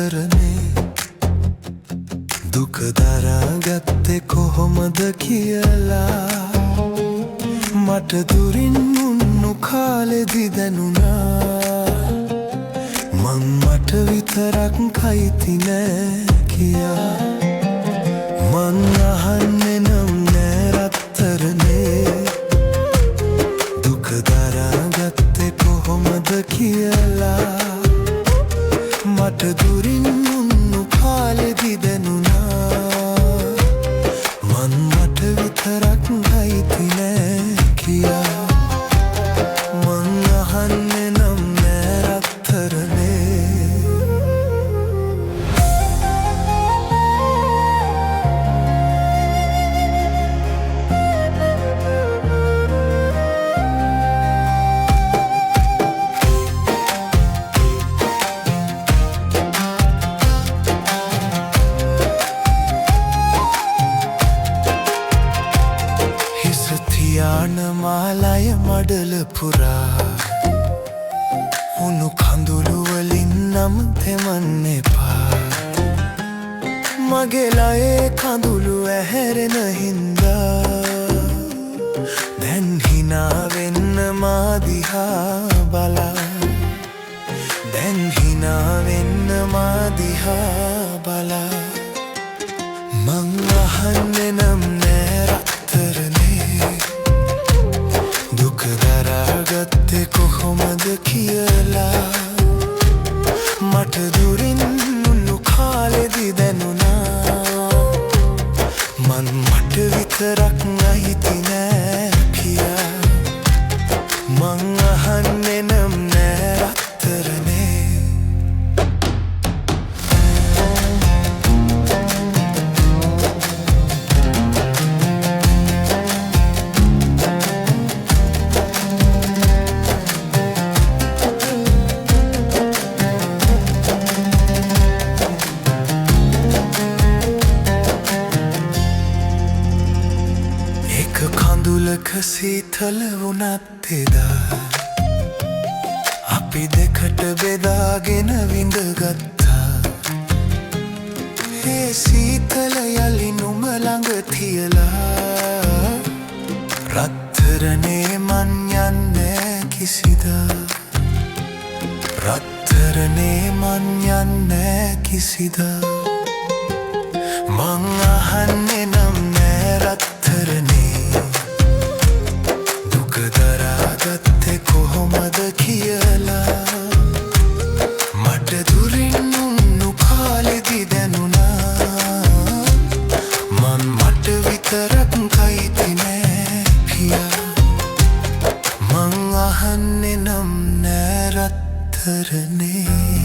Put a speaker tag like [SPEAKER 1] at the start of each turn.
[SPEAKER 1] රත්තරනේ දුක දරාගත්තේ කොහොමද කියලා මට දුරින් උන්නු කාලෙදි දැනුණා මං මට විතරක් කයිති නෑ කියා මං අහන්නේ නම් නෑ රත්තරනේ දුක දරාගත්තේ කොහොමද කියලා මට දුරින් උන්නු කාලෙදි දැනුණා මං මට විතරක් කයිති නෑ කියා මං අහන්නේ නම් නෑ රත්තරනේ මාලය මඩල පුරා උණු කඳුළු වලින් නම් තෙමන්න එපා මගේ ලයේ කඳුළු ඇහැරෙන හින්දා දැන් හිනා වෙන්න මා දිහා බලා දැන් හිනා වෙන්න මා දිහා බලා මං අහන්නේ නම් නෑ රත්තරනේ දුක දරාගත්තේ කොහොමද කියලා මට දුරින් උන්නු කාලෙදි දැනුණා මං මට විතරක් අයිති නෑ කියා මං අහන්නේ නම් නෑ රත්තරනේ කඳුලක සීතල වුණත් එදා අපි දෙකට බෙදාගෙන විඳගත්තා ඒ සීතල යලි නුඹ ළඟ තියලා රත්තරනේ මන් යන්නේ කිසිදා රත්තරනේ මන් යන්නේ කිසිදා මං අහන්නේ නම් නෑ රත්තරනේ දරාගත්තේ කොහොමද කියලා මට දුරින් උන්නු කාලෙදි දැනුණා මං මට විතරක් කයිති නෑ පියා මං අහන්නේ නම් නෑ රත්තරනේ